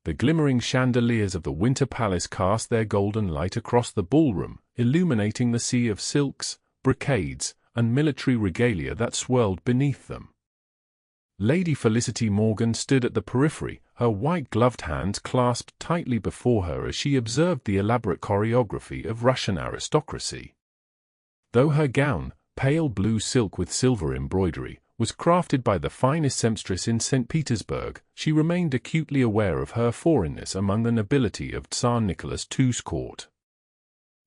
The glimmering chandeliers of the Winter Palace cast their golden light across the ballroom, illuminating the sea of silks, brocades, and military regalia that swirled beneath them. Lady Felicity Morgan stood at the periphery, her white-gloved hands clasped tightly before her as she observed the elaborate choreography of Russian aristocracy. Though her gown, pale blue silk with silver embroidery, was crafted by the finest seamstress in St. Petersburg, she remained acutely aware of her foreignness among the nobility of Tsar Nicholas II's court.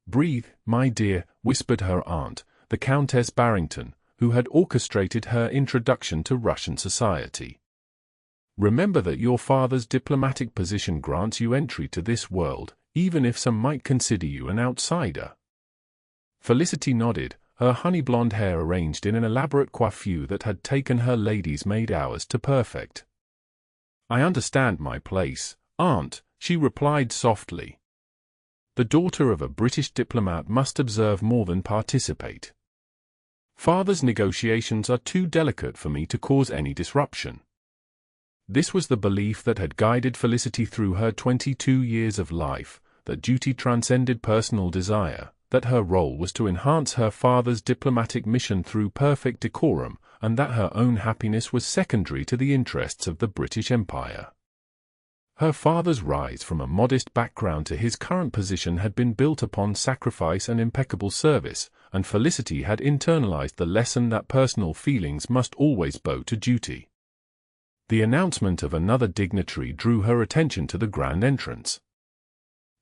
"Breathe, my dear," whispered her aunt, the Countess Barrington, who had orchestrated her introduction to Russian society. "Remember that your father's diplomatic position grants you entry to this world, even if some might consider you an outsider." Felicity nodded, her honey-blonde hair arranged in an elaborate coiffure that had taken her lady's maid hours to perfect. "I understand my place, aunt," she replied softly. "The daughter of a British diplomat must observe more than participate. Father's negotiations are too delicate for me to cause any disruption." This was the belief that had guided Felicity through her 22 years of life, that duty transcended personal desire, that her role was to enhance her father's diplomatic mission through perfect decorum, and that her own happiness was secondary to the interests of the British Empire. Her father's rise from a modest background to his current position had been built upon sacrifice and impeccable service, and Felicity had internalized the lesson that personal feelings must always bow to duty. The announcement of another dignitary drew her attention to the grand entrance.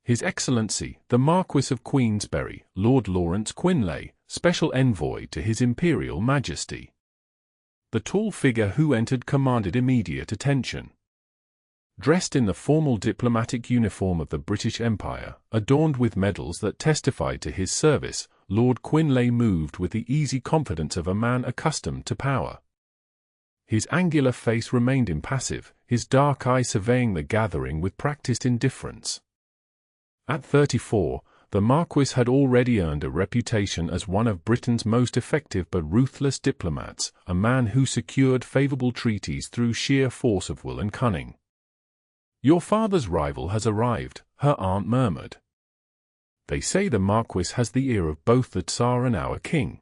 His Excellency, the Marquess of Queensbury, Lord Lawrence Quinley, special envoy to His Imperial Majesty. The tall figure who entered commanded immediate attention. Dressed in the formal diplomatic uniform of the British Empire, adorned with medals that testified to his service, Lord Quinley moved with the easy confidence of a man accustomed to power. His angular face remained impassive, his dark eye surveying the gathering with practiced indifference. At 34, the Marquis had already earned a reputation as one of Britain's most effective but ruthless diplomats, a man who secured favorable treaties through sheer force of will and cunning. "Your father's rival has arrived," her aunt murmured. "They say the Marquis has the ear of both the Tsar and our king.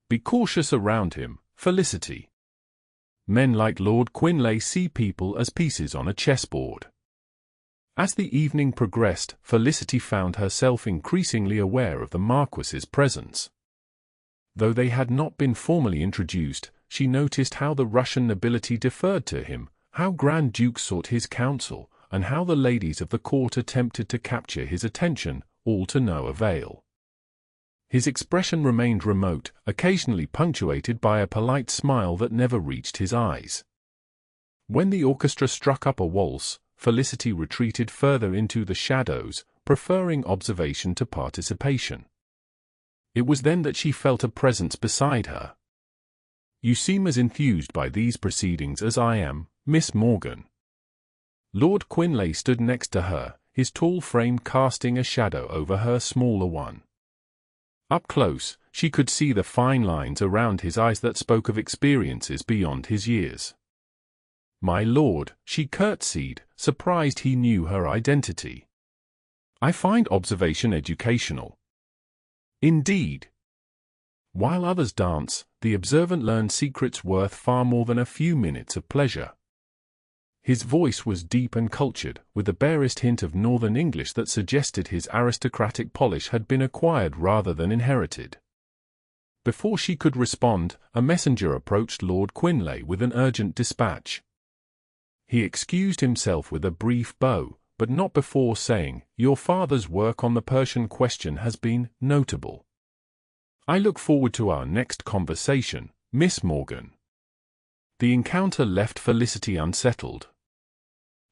Be cautious around him, Felicity. Men like Lord Quinley see people as pieces on a chessboard." As the evening progressed, Felicity found herself increasingly aware of the Marquis's presence. Though they had not been formally introduced, she noticed how the Russian nobility deferred to him, how Grand Dukes sought his counsel, and how the ladies of the court attempted to capture his attention, all to no avail. His expression remained remote, occasionally punctuated by a polite smile that never reached his eyes. When the orchestra struck up a waltz, Felicity retreated further into the shadows, preferring observation to participation. It was then that she felt a presence beside her. "You seem as enthused by these proceedings as I am, Miss Morgan." Lord Quinley stood next to her, his tall frame casting a shadow over her smaller one. Up close, she could see the fine lines around his eyes that spoke of experiences beyond his years. "My lord," she curtsied, surprised he knew her identity. "I find observation educational." "Indeed. While others dance, the observant learn secrets worth far more than a few minutes of pleasure." His voice was deep and cultured, with the barest hint of Northern English that suggested his aristocratic polish had been acquired rather than inherited. Before she could respond, a messenger approached Lord Quinley with an urgent dispatch. He excused himself with a brief bow, but not before saying, "Your father's work on the Persian question has been notable. I look forward to our next conversation, Miss Morgan." The encounter left Felicity unsettled.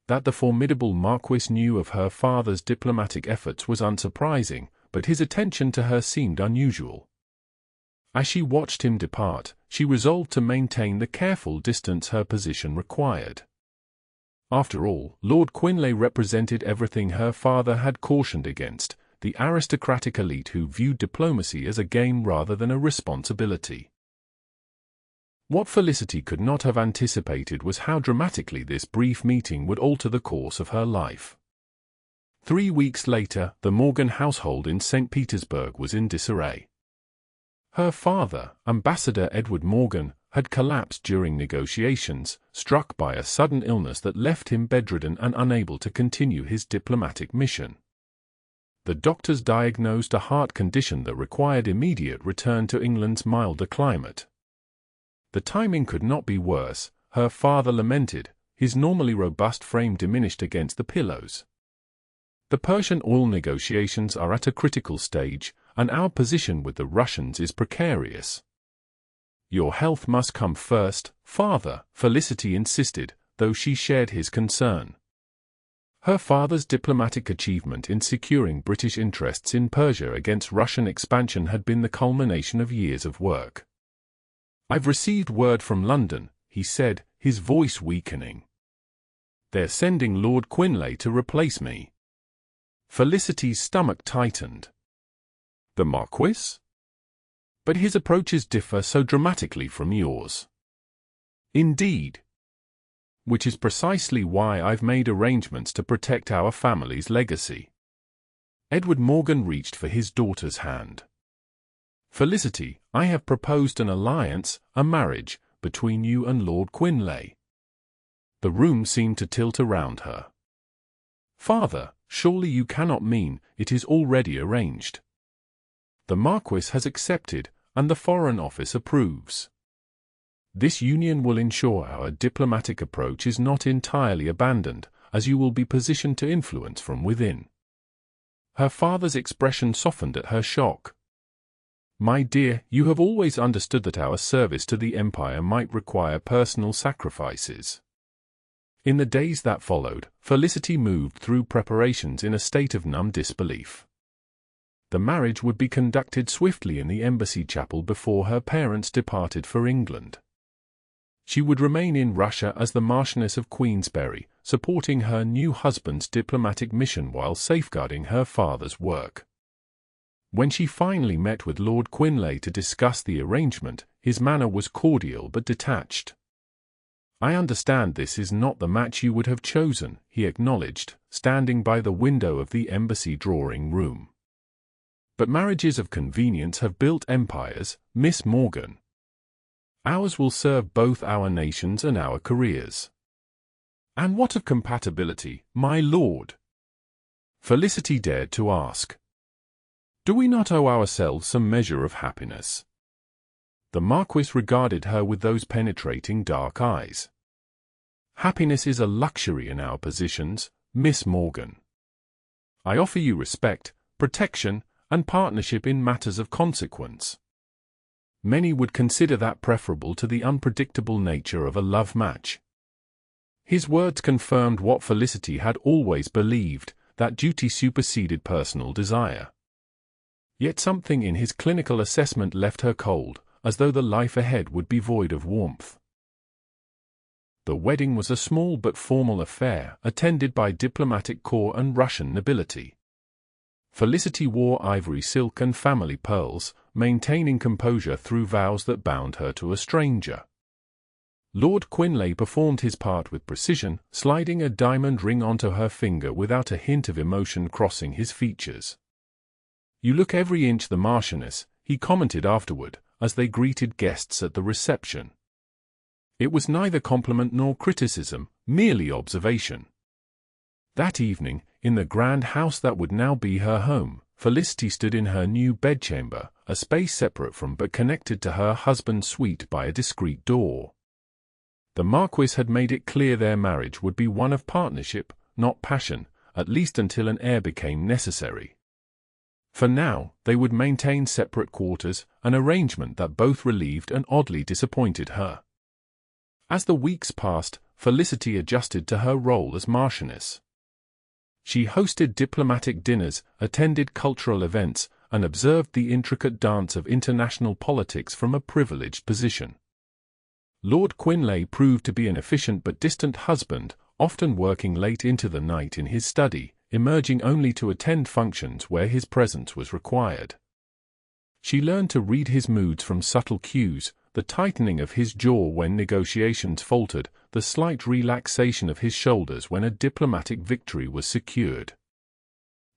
That the formidable Marquis knew of her father's diplomatic efforts was unsurprising, but his attention to her seemed unusual. As she watched him depart, she resolved to maintain the careful distance her position required. After all, Lord Quinley represented everything her father had cautioned against, the aristocratic elite who viewed diplomacy as a game rather than a responsibility. What Felicity could not have anticipated was how dramatically this brief meeting would alter the course of her life. 3 weeks later, the Morgan household in St. Petersburg was in disarray. Her father, Ambassador Edward Morgan, had collapsed during negotiations, struck by a sudden illness that left him bedridden and unable to continue his diplomatic mission. The doctors diagnosed a heart condition that required immediate return to England's milder climate. The timing could not be worse, her father lamented, his normally robust frame diminished against the pillows. The Persian oil negotiations are at a critical stage, and our position with the Russians is precarious. Your health must come first, father, Felicity insisted, though she shared his concern. Her father's diplomatic achievement in securing British interests in Persia against Russian expansion had been the culmination of years of work. "I've received word from London," he said, his voice weakening. "They're sending Lord Quinley to replace me." Felicity's stomach tightened. "The Marquess? But his approaches differ so dramatically from yours." "Indeed. Which is precisely why I've made arrangements to protect our family's legacy." Edward Morgan reached for his daughter's hand. "Felicity, I have proposed an alliance, a marriage, between you and Lord Quinley." The room seemed to tilt around her. "Father, surely you cannot mean it is already arranged?" "The Marquess has accepted, and the Foreign Office approves. This union will ensure our diplomatic approach is not entirely abandoned, as you will be positioned to influence from within." Her father's expression softened at her shock. "My dear, you have always understood that our service to the Empire might require personal sacrifices." In the days that followed, Felicity moved through preparations in a state of numb disbelief. The marriage would be conducted swiftly in the embassy chapel before her parents departed for England. She would remain in Russia as the Marquess of Queensbury, supporting her new husband's diplomatic mission while safeguarding her father's work. When she finally met with Lord Quinley to discuss the arrangement, his manner was cordial but detached. "I understand this is not the match you would have chosen," he acknowledged, standing by the window of the embassy drawing room. "But marriages of convenience have built empires, Miss Morgan. Ours will serve both our nations and our careers." "And what of compatibility, my lord?" Felicity dared to ask. "Do we not owe ourselves some measure of happiness?" The Marquis regarded her with those penetrating dark eyes. "Happiness is a luxury in our positions, Miss Morgan. I offer you respect, protection, and partnership in matters of consequence. Many would consider that preferable to the unpredictable nature of a love match." His words confirmed what Felicity had always believed, that duty superseded personal desire. Yet something in his clinical assessment left her cold, as though the life ahead would be void of warmth. The wedding was a small but formal affair, attended by diplomatic corps and Russian nobility. Felicity wore ivory silk and family pearls, maintaining composure through vows that bound her to a stranger. Lord Quinley performed his part with precision, sliding a diamond ring onto her finger without a hint of emotion crossing his features. "You look every inch the Marchioness," he commented afterward, as they greeted guests at the reception. It was neither compliment nor criticism, merely observation. That evening, in the grand house that would now be her home, Felicity stood in her new bedchamber, a space separate from but connected to her husband's suite by a discreet door. The Marquis had made it clear their marriage would be one of partnership, not passion, at least until an heir became necessary. For now, they would maintain separate quarters, an arrangement that both relieved and oddly disappointed her. As the weeks passed, Felicity adjusted to her role as Marchioness. She hosted diplomatic dinners, attended cultural events, and observed the intricate dance of international politics from a privileged position. Lord Quinley proved to be an efficient but distant husband, often working late into the night in his study, emerging only to attend functions where his presence was required. She learned to read his moods from subtle cues, the tightening of his jaw when negotiations faltered, the slight relaxation of his shoulders when a diplomatic victory was secured.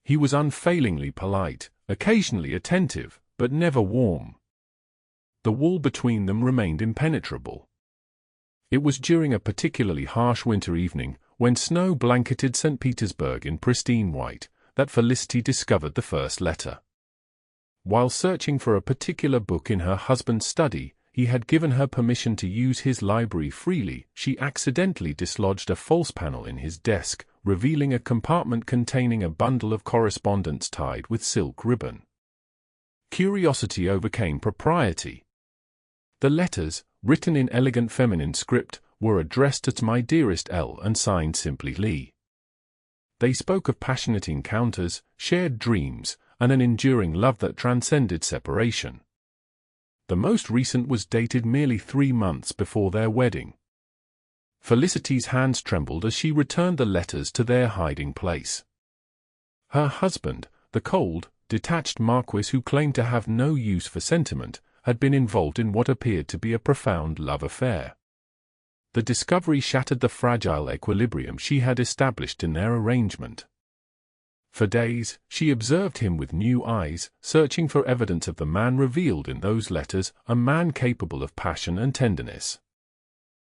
He was unfailingly polite, occasionally attentive, but never warm. The wall between them remained impenetrable. It was during a particularly harsh winter evening, when snow blanketed St. Petersburg in pristine white, that Felicity discovered the first letter. While searching for a particular book in her husband's study, he had given her permission to use his library freely. She accidentally dislodged a false panel in his desk, revealing a compartment containing a bundle of correspondence tied with silk ribbon. Curiosity overcame propriety. The letters, written in elegant feminine script, were addressed to my dearest L and signed simply Lee. They spoke of passionate encounters, shared dreams, and an enduring love that transcended separation. The most recent was dated merely 3 months before their wedding. Felicity's hands trembled as she returned the letters to their hiding place. Her husband, the cold, detached Marquess who claimed to have no use for sentiment, had been involved in what appeared to be a profound love affair. The discovery shattered the fragile equilibrium she had established in their arrangement. For days, she observed him with new eyes, searching for evidence of the man revealed in those letters, a man capable of passion and tenderness.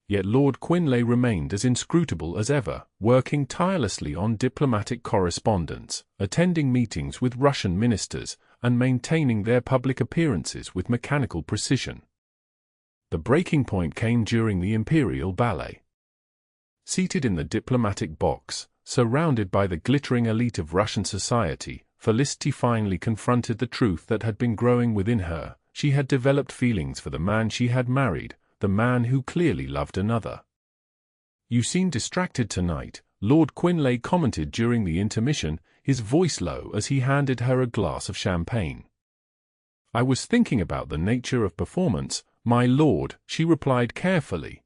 Yet Lord Quinley remained as inscrutable as ever, working tirelessly on diplomatic correspondence, attending meetings with Russian ministers, and maintaining their public appearances with mechanical precision. The breaking point came during the Imperial Ballet. Seated in the diplomatic box, surrounded by the glittering elite of Russian society, Felicity finally confronted the truth that had been growing within her. She had developed feelings for the man she had married, the man who clearly loved another. "You seem distracted tonight," Lord Quinley commented during the intermission, his voice low as he handed her a glass of champagne. "I was thinking about the nature of performance, my lord," she replied carefully.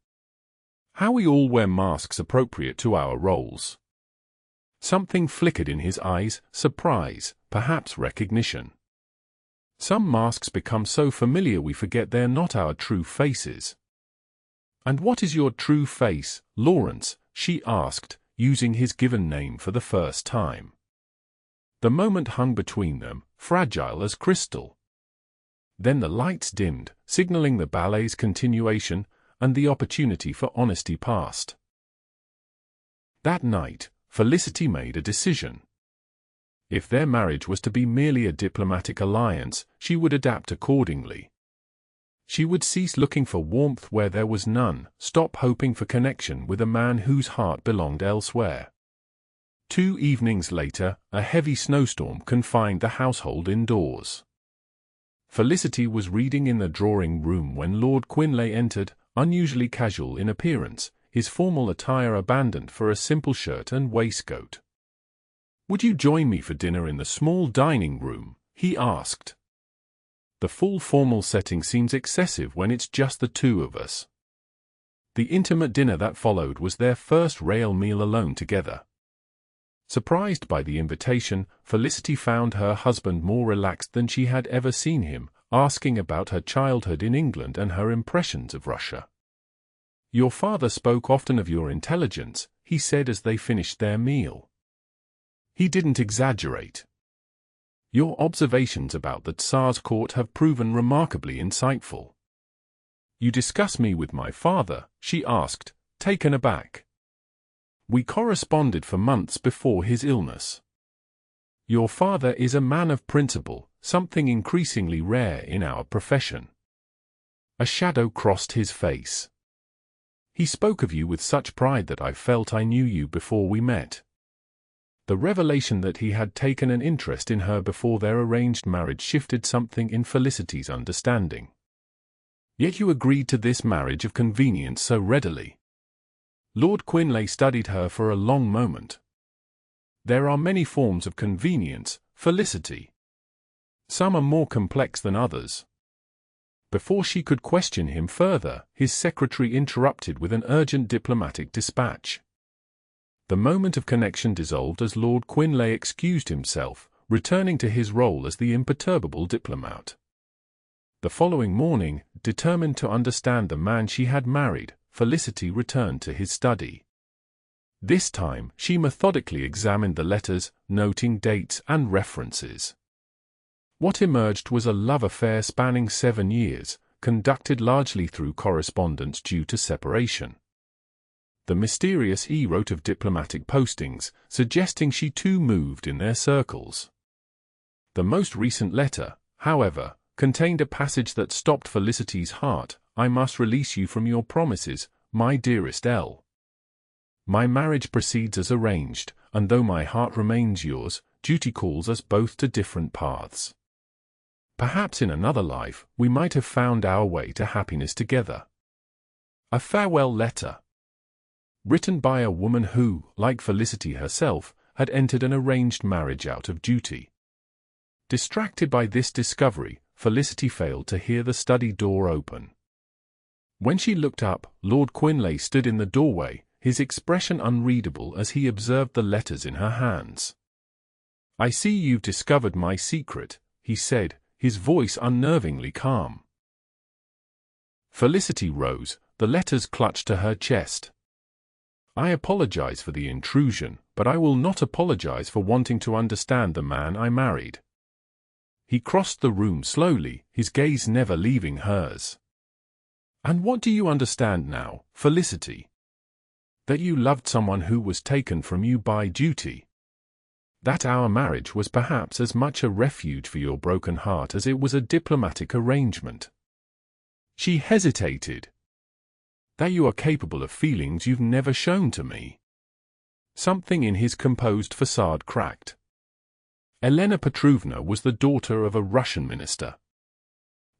"How we all wear masks appropriate to our roles." Something flickered in his eyes, surprise, perhaps recognition. "Some masks become so familiar we forget they're not our true faces." "And what is your true face, Lawrence?" she asked, using his given name for the first time. The moment hung between them, fragile as crystal. Then the lights dimmed, signaling the ballet's continuation, and the opportunity for honesty passed. That night, Felicity made a decision. If their marriage was to be merely a diplomatic alliance, she would adapt accordingly. She would cease looking for warmth where there was none, stop hoping for connection with a man whose heart belonged elsewhere. 2 evenings later, a heavy snowstorm confined the household indoors. Felicity was reading in the drawing-room when Lord Quinley entered, unusually casual in appearance, his formal attire abandoned for a simple shirt and waistcoat. "Would you join me for dinner in the small dining room?" he asked. "The full formal setting seems excessive when it's just the two of us." The intimate dinner that followed was their first real meal alone together. Surprised by the invitation, Felicity found her husband more relaxed than she had ever seen him, asking about her childhood in England and her impressions of Russia. "Your father spoke often of your intelligence," he said as they finished their meal. "He didn't exaggerate. Your observations about the Tsar's court have proven remarkably insightful." "You discuss me with my father?" she asked, taken aback. "We corresponded for months before his illness." "Your father is a man of principle, something increasingly rare in our profession." A shadow crossed his face. "He spoke of you with such pride that I felt I knew you before we met." The revelation that he had taken an interest in her before their arranged marriage shifted something in Felicity's understanding. "Yet you agreed to this marriage of convenience so readily." Lord Quinley studied her for a long moment. "There are many forms of convenience, Felicity. Some are more complex than others." Before she could question him further, his secretary interrupted with an urgent diplomatic dispatch. The moment of connection dissolved as Lord Quinley excused himself, returning to his role as the imperturbable diplomat. The following morning, determined to understand the man she had married, Felicity returned to his study. This time, she methodically examined the letters, noting dates and references. What emerged was a love affair spanning 7 years, conducted largely through correspondence due to separation. The mysterious E wrote of diplomatic postings, suggesting she too moved in their circles. The most recent letter, however, contained a passage that stopped Felicity's heart. "I must release you from your promises, my dearest L. My marriage proceeds as arranged, and though my heart remains yours, duty calls us both to different paths. Perhaps in another life, we might have found our way to happiness together." A farewell letter. Written by a woman who, like Felicity herself, had entered an arranged marriage out of duty. Distracted by this discovery, Felicity failed to hear the study door open. When she looked up, Lord Quinley stood in the doorway, his expression unreadable as he observed the letters in her hands. "I see you've discovered my secret," he said, his voice unnervingly calm. Felicity rose, the letters clutched to her chest. "I apologize for the intrusion, but I will not apologize for wanting to understand the man I married." He crossed the room slowly, his gaze never leaving hers. "And what do you understand now, Felicity?" "That you loved someone who was taken from you by duty. That our marriage was perhaps as much a refuge for your broken heart as it was a diplomatic arrangement." She hesitated. "That you are capable of feelings you've never shown to me." Something in his composed facade cracked. Elena Petrovna was the daughter of a Russian minister.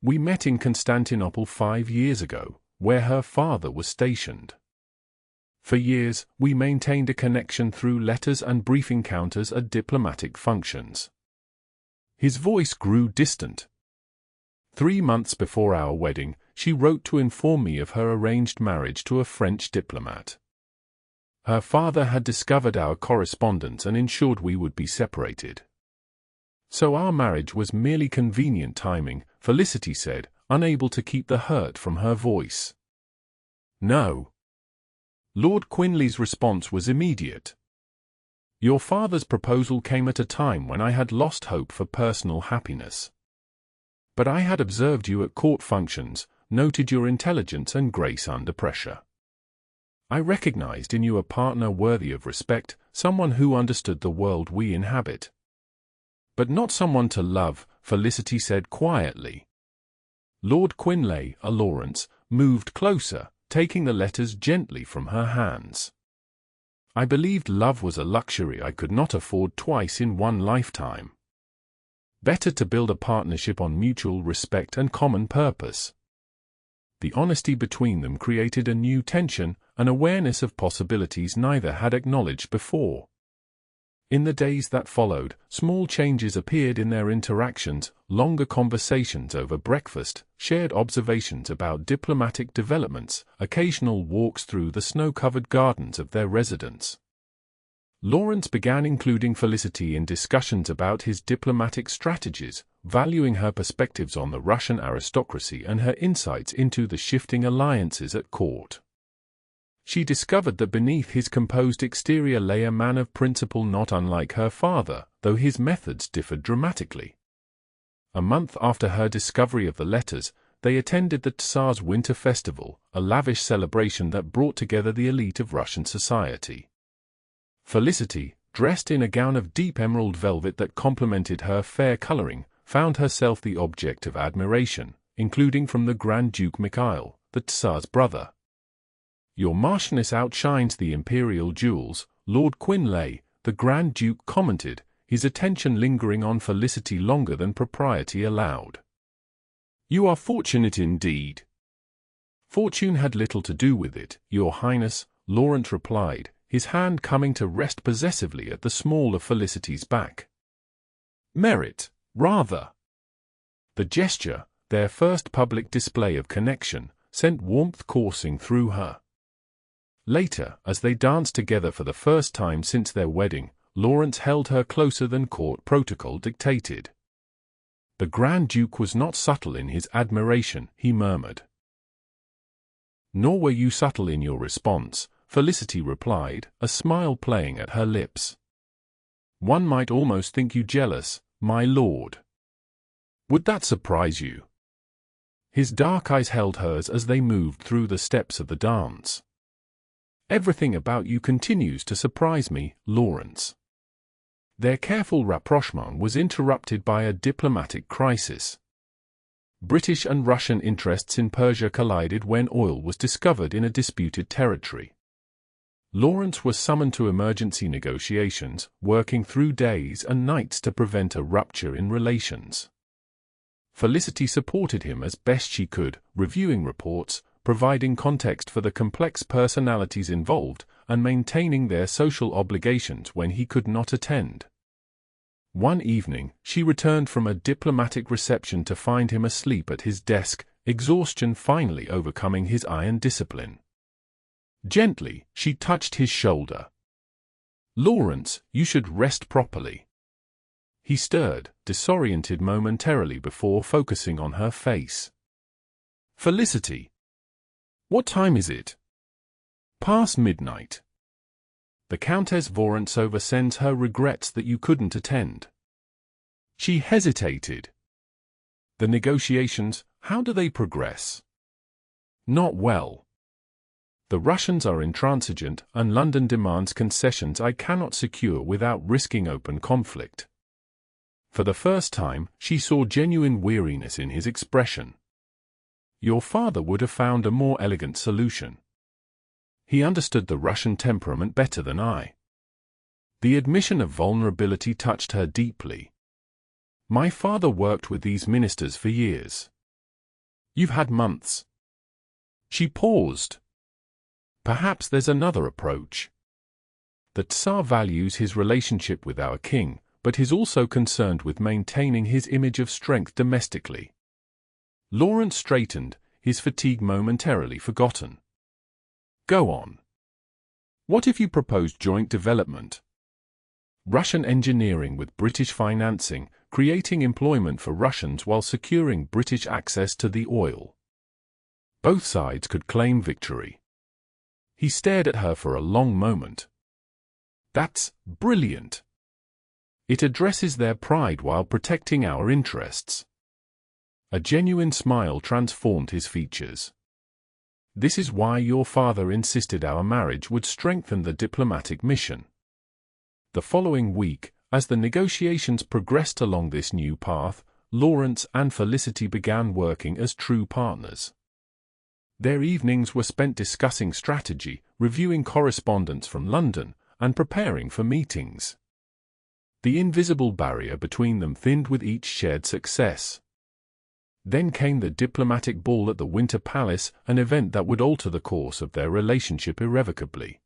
We met in Constantinople 5 years ago, where her father was stationed. For years, we maintained a connection through letters and brief encounters at diplomatic functions. His voice grew distant. 3 months before our wedding, she wrote to inform me of her arranged marriage to a French diplomat. Her father had discovered our correspondence and ensured we would be separated. "So our marriage was merely convenient timing," Felicity said, unable to keep the hurt from her voice. "No." Lord Quinley's response was immediate. "Your father's proposal came at a time when I had lost hope for personal happiness. But I had observed you at court functions, noted your intelligence and grace under pressure. I recognized in you a partner worthy of respect, someone who understood the world we inhabit." "But not someone to love," Felicity said quietly. Lord Quinley, Lawrence, moved closer, taking the letters gently from her hands. "I believed love was a luxury I could not afford twice in one lifetime. Better to build a partnership on mutual respect and common purpose." The honesty between them created a new tension, an awareness of possibilities neither had acknowledged before. In the days that followed, small changes appeared in their interactions, longer conversations over breakfast, shared observations about diplomatic developments, occasional walks through the snow-covered gardens of their residence. Lawrence began including Felicity in discussions about his diplomatic strategies, valuing her perspectives on the Russian aristocracy and her insights into the shifting alliances at court. She discovered that beneath his composed exterior lay a man of principle not unlike her father, though his methods differed dramatically. A month after her discovery of the letters, they attended the Tsar's Winter Festival, a lavish celebration that brought together the elite of Russian society. Felicity, dressed in a gown of deep emerald velvet that complemented her fair coloring, found herself the object of admiration, including from the Grand Duke Mikhail, the Tsar's brother. "Your Marchioness outshines the imperial jewels," Lord Quinley, the Grand Duke commented, his attention lingering on Felicity longer than propriety allowed. "You are fortunate indeed." "Fortune had little to do with it, Your Highness," Lawrence replied, his hand coming to rest possessively at the small of Felicity's back. "Merit, rather." The gesture, their first public display of connection, sent warmth coursing through her. Later, as they danced together for the first time since their wedding, Lawrence held her closer than court protocol dictated. The Grand Duke was not subtle in his admiration, he murmured. Nor were you subtle in your response, Felicity replied, a smile playing at her lips. One might almost think you jealous, my lord. Would that surprise you? His dark eyes held hers as they moved through the steps of the dance. Everything about you continues to surprise me, Lawrence. Their careful rapprochement was interrupted by a diplomatic crisis. British and Russian interests in Persia collided when oil was discovered in a disputed territory. Lawrence was summoned to emergency negotiations, working through days and nights to prevent a rupture in relations. Felicity supported him as best she could, reviewing reports, providing context for the complex personalities involved, and maintaining their social obligations when he could not attend. One evening, she returned from a diplomatic reception to find him asleep at his desk, exhaustion finally overcoming his iron discipline. Gently, she touched his shoulder. Lawrence, you should rest properly. He stirred, disoriented momentarily before focusing on her face. Felicity. What time is it? Past midnight. The Countess Vorontsova sends her regrets that you couldn't attend. She hesitated. The negotiations, how do they progress? Not well. The Russians are intransigent, and London demands concessions I cannot secure without risking open conflict. For the first time, she saw genuine weariness in his expression. Your father would have found a more elegant solution. He understood the Russian temperament better than I. The admission of vulnerability touched her deeply. My father worked with these ministers for years. You've had months. She paused. Perhaps there's another approach. The Tsar values his relationship with our king, but is also concerned with maintaining his image of strength domestically. Lawrence straightened, his fatigue momentarily forgotten. Go on. What if you proposed joint development? Russian engineering with British financing, creating employment for Russians while securing British access to the oil. Both sides could claim victory. He stared at her for a long moment. That's brilliant. It addresses their pride while protecting our interests. A genuine smile transformed his features. This is why your father insisted our marriage would strengthen the diplomatic mission. The following week, as the negotiations progressed along this new path, Lawrence and Felicity began working as true partners. Their evenings were spent discussing strategy, reviewing correspondence from London, and preparing for meetings. The invisible barrier between them thinned with each shared success. Then came the diplomatic ball at the Winter Palace, an event that would alter the course of their relationship irrevocably.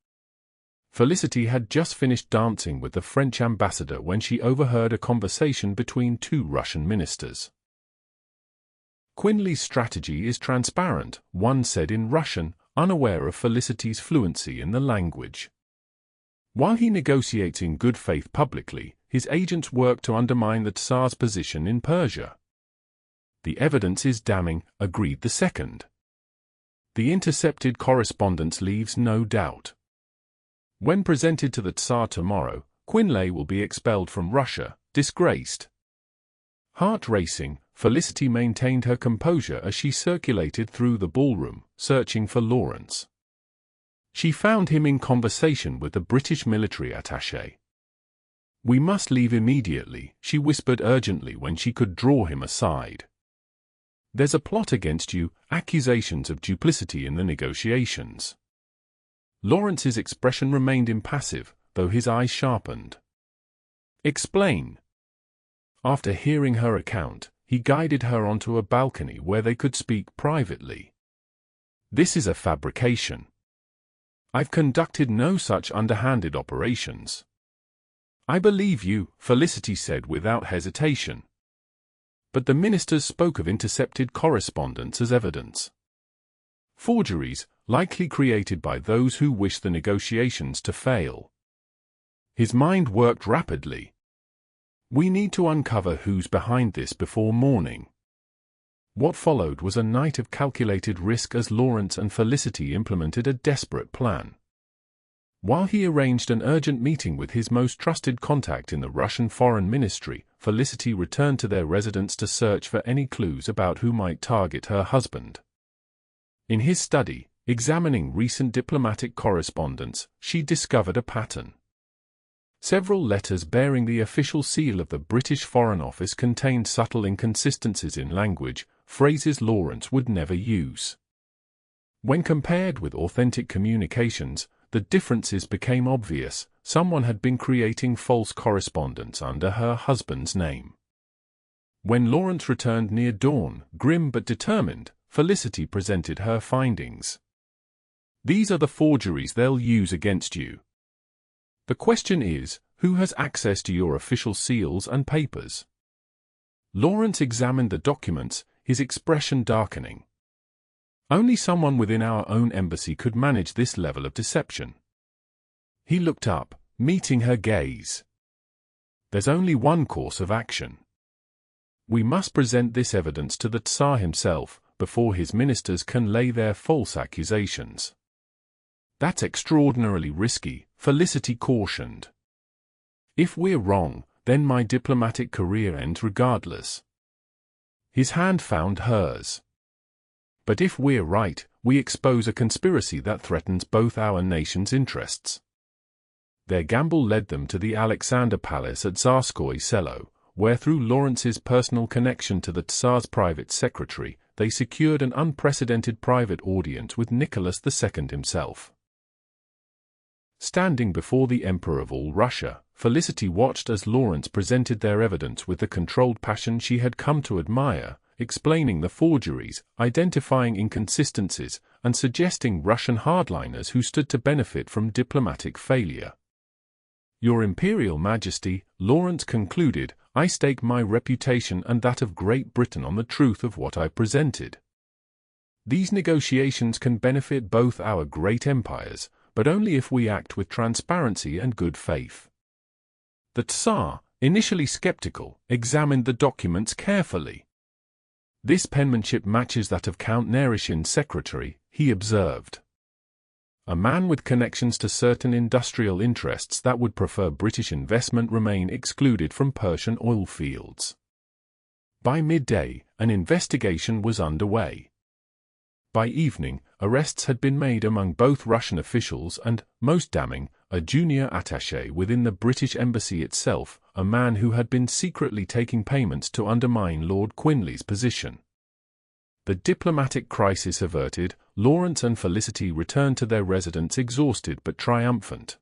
Felicity had just finished dancing with the French ambassador when she overheard a conversation between two Russian ministers. Quinley's strategy is transparent, one said in Russian, unaware of Felicity's fluency in the language. While he negotiates in good faith publicly, his agents work to undermine the Tsar's position in Persia. The evidence is damning, agreed the second. The intercepted correspondence leaves no doubt. When presented to the Tsar tomorrow, Quinley will be expelled from Russia, disgraced. Heart racing, Felicity maintained her composure as she circulated through the ballroom, searching for Lawrence. She found him in conversation with the British military attaché. We must leave immediately, she whispered urgently when she could draw him aside. There's a plot against you, accusations of duplicity in the negotiations. Lawrence's expression remained impassive, though his eyes sharpened. Explain. After hearing her account, he guided her onto a balcony where they could speak privately. This is a fabrication. I've conducted no such underhanded operations. I believe you, Felicity said without hesitation. But the ministers spoke of intercepted correspondence as evidence. Forgeries, likely created by those who wish the negotiations to fail. His mind worked rapidly. We need to uncover who's behind this before morning. What followed was a night of calculated risk as Lawrence and Felicity implemented a desperate plan. While he arranged an urgent meeting with his most trusted contact in the Russian Foreign Ministry, Felicity returned to their residence to search for any clues about who might target her husband. In his study, examining recent diplomatic correspondence, she discovered a pattern. Several letters bearing the official seal of the British Foreign Office contained subtle inconsistencies in language, phrases Lawrence would never use. When compared with authentic communications, the differences became obvious. Someone had been creating false correspondence under her husband's name. When Lawrence returned near dawn, grim but determined, Felicity presented her findings. These are the forgeries they'll use against you. The question is, who has access to your official seals and papers? Lawrence examined the documents, his expression darkening. Only someone within our own embassy could manage this level of deception. He looked up, meeting her gaze. There's only one course of action. We must present this evidence to the Tsar himself, before his ministers can lay their false accusations. That's extraordinarily risky, Felicity cautioned. If we're wrong, then my diplomatic career ends regardless. His hand found hers. But if we're right, we expose a conspiracy that threatens both our nation's interests. Their gamble led them to the Alexander Palace at Tsarskoye Selo, where through Lawrence's personal connection to the Tsar's private secretary, they secured an unprecedented private audience with Nicholas II himself. Standing before the Emperor of all Russia, Felicity watched as Lawrence presented their evidence with the controlled passion she had come to admire, explaining the forgeries, identifying inconsistencies, and suggesting Russian hardliners who stood to benefit from diplomatic failure. Your Imperial Majesty, Lawrence concluded, I stake my reputation and that of Great Britain on the truth of what I presented. These negotiations can benefit both our great empires, but only if we act with transparency and good faith. The Tsar, initially skeptical, examined the documents carefully. This penmanship matches that of Count Narishin's secretary, he observed. A man with connections to certain industrial interests that would prefer British investment remain excluded from Persian oil fields. By midday, an investigation was underway. By evening, arrests had been made among both Russian officials and, most damning, a junior attaché within the British embassy itself, a man who had been secretly taking payments to undermine Lord Quinley's position. The diplomatic crisis averted, Lawrence and Felicity returned to their residence exhausted but triumphant.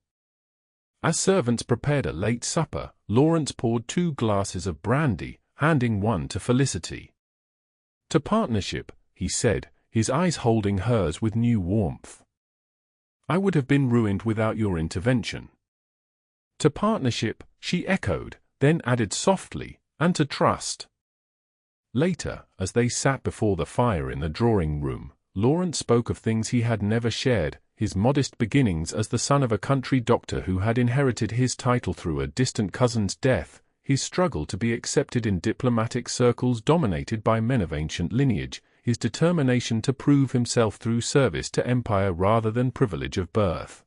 As servants prepared a late supper, Lawrence poured 2 glasses of brandy, handing one to Felicity. To partnership, he said, his eyes holding hers with new warmth. I would have been ruined without your intervention. To partnership, she echoed, then added softly, and to trust. Later, as they sat before the fire in the drawing room, Lawrence spoke of things he had never shared, his modest beginnings as the son of a country doctor who had inherited his title through a distant cousin's death, his struggle to be accepted in diplomatic circles dominated by men of ancient lineage, his determination to prove himself through service to empire rather than privilege of birth.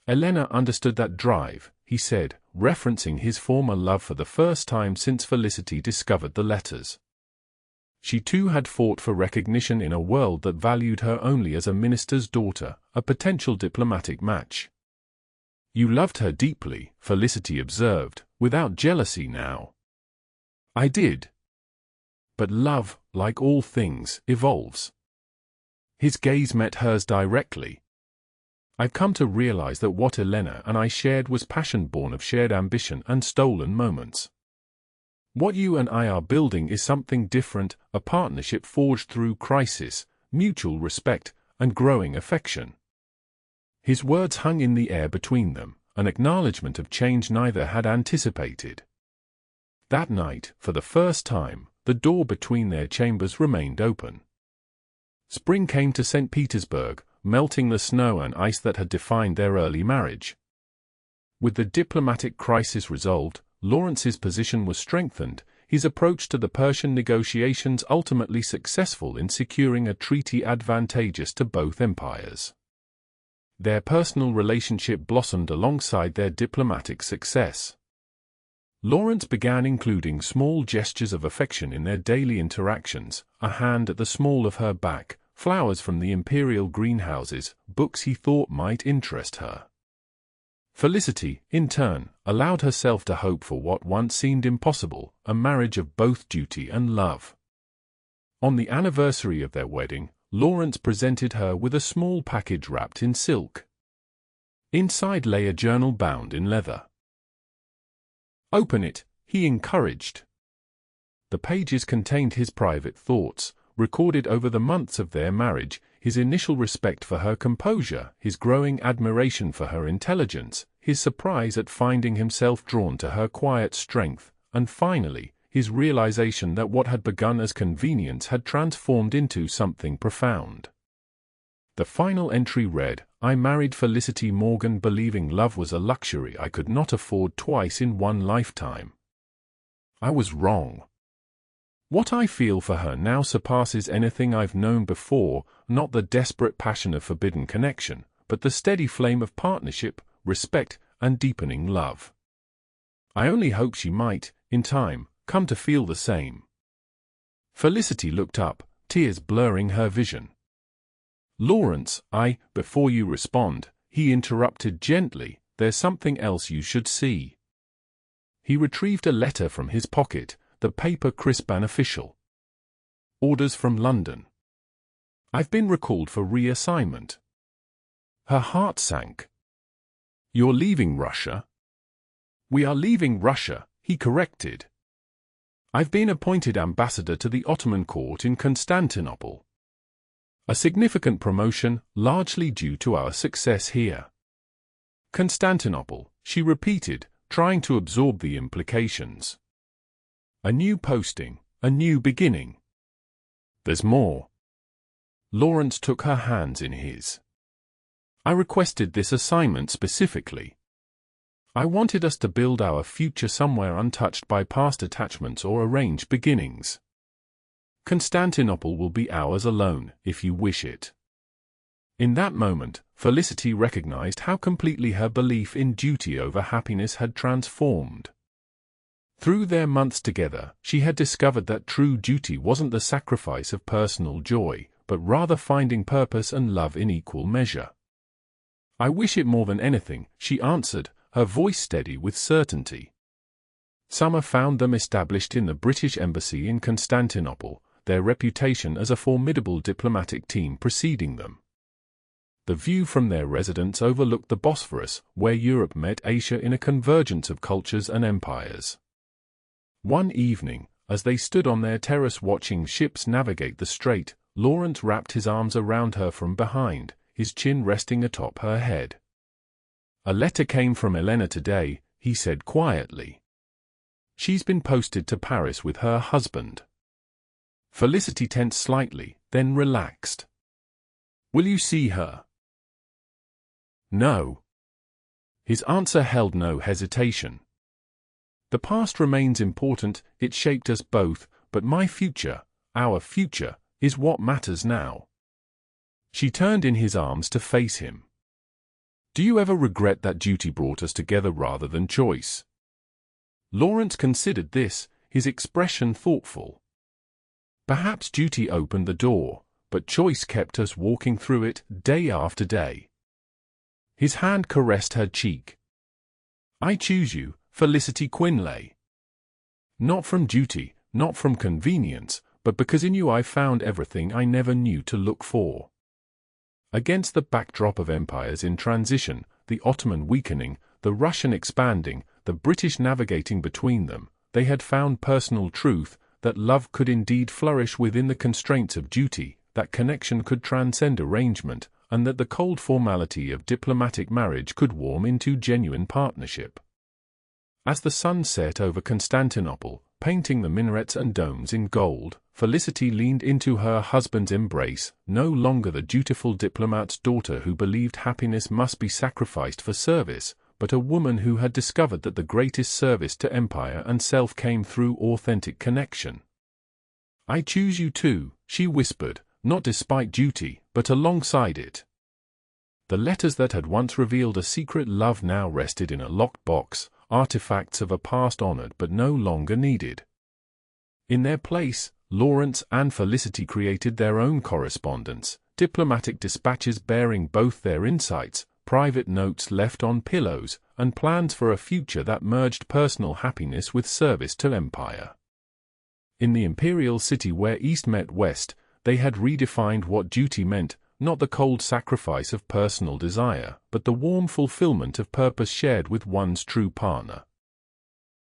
Elena understood that drive, he said, referencing his former love for the first time since Felicity discovered the letters. She too had fought for recognition in a world that valued her only as a minister's daughter, a potential diplomatic match. You loved her deeply, Felicity observed, without jealousy now. I did. But love, like all things, evolves. His gaze met hers directly. I've come to realize that what Elena and I shared was passion born of shared ambition and stolen moments. What you and I are building is something different, a partnership forged through crisis, mutual respect, and growing affection. His words hung in the air between them, an acknowledgement of change neither had anticipated. That night, for the first time, the door between their chambers remained open. Spring came to St. Petersburg, melting the snow and ice that had defined their early marriage. With the diplomatic crisis resolved, Lawrence's position was strengthened, his approach to the Persian negotiations ultimately successful in securing a treaty advantageous to both empires. Their personal relationship blossomed alongside their diplomatic success. Lawrence began including small gestures of affection in their daily interactions, a hand at the small of her back, flowers from the imperial greenhouses, books he thought might interest her. Felicity, in turn, allowed herself to hope for what once seemed impossible, a marriage of both duty and love. On the anniversary of their wedding, Lawrence presented her with a small package wrapped in silk. Inside lay a journal bound in leather. "Open it," he encouraged. The pages contained his private thoughts, recorded over the months of their marriage, his initial respect for her composure, his growing admiration for her intelligence, his surprise at finding himself drawn to her quiet strength, and finally, his realization that what had begun as convenience had transformed into something profound. The final entry read, "I married Felicity Morgan believing love was a luxury I could not afford twice in one lifetime. I was wrong. What I feel for her now surpasses anything I've known before, not the desperate passion of forbidden connection, but the steady flame of partnership, respect, and deepening love. I only hope she might, in time, come to feel the same." Felicity looked up, tears blurring her vision. "Lawrence, before you respond," he interrupted gently, "there's something else you should see." He retrieved a letter from his pocket, the paper crisp and official. "Orders from London. I've been recalled for reassignment." Her heart sank. "You're leaving Russia?" "We are leaving Russia," he corrected. "I've been appointed ambassador to the Ottoman court in Constantinople. A significant promotion, largely due to our success here." "Constantinople," she repeated, trying to absorb the implications. "A new posting, a new beginning." "There's more." Lawrence took her hands in his. "I requested this assignment specifically. I wanted us to build our future somewhere untouched by past attachments or arranged beginnings. Constantinople will be ours alone, if you wish it." In that moment, Felicity recognized how completely her belief in duty over happiness had transformed. Through their months together, she had discovered that true duty wasn't the sacrifice of personal joy, but rather finding purpose and love in equal measure. "I wish it more than anything," she answered, her voice steady with certainty. Summer found them established in the British Embassy in Constantinople, their reputation as a formidable diplomatic team preceding them. The view from their residence overlooked the Bosphorus, where Europe met Asia in a convergence of cultures and empires. One evening, as they stood on their terrace watching ships navigate the strait, Lawrence wrapped his arms around her from behind, his chin resting atop her head. "A letter came from Elena today," he said quietly. "She's been posted to Paris with her husband." Felicity tensed slightly, then relaxed. "Will you see her?" "No." His answer held no hesitation. "The past remains important, it shaped us both, but my future, our future, is what matters now." She turned in his arms to face him. "Do you ever regret that duty brought us together rather than choice?" Lawrence considered this, his expression thoughtful. "Perhaps duty opened the door, but choice kept us walking through it, day after day." His hand caressed her cheek. "I choose you, Felicity Quinley. Not from duty, not from convenience, but because in you I found everything I never knew to look for." Against the backdrop of empires in transition, the Ottoman weakening, the Russian expanding, the British navigating between them, they had found personal truth, that love could indeed flourish within the constraints of duty, that connection could transcend arrangement, and that the cold formality of diplomatic marriage could warm into genuine partnership. As the sun set over Constantinople, painting the minarets and domes in gold, Felicity leaned into her husband's embrace, no longer the dutiful diplomat's daughter who believed happiness must be sacrificed for service, but a woman who had discovered that the greatest service to empire and self came through authentic connection. "I choose you too," she whispered, not despite duty, but alongside it. The letters that had once revealed a secret love now rested in a locked box, artifacts of a past honored but no longer needed. In their place, Lawrence and Felicity created their own correspondence, diplomatic dispatches bearing both their insights, private notes left on pillows, and plans for a future that merged personal happiness with service to empire. In the imperial city where East met West, they had redefined what duty meant, not the cold sacrifice of personal desire, but the warm fulfillment of purpose shared with one's true partner.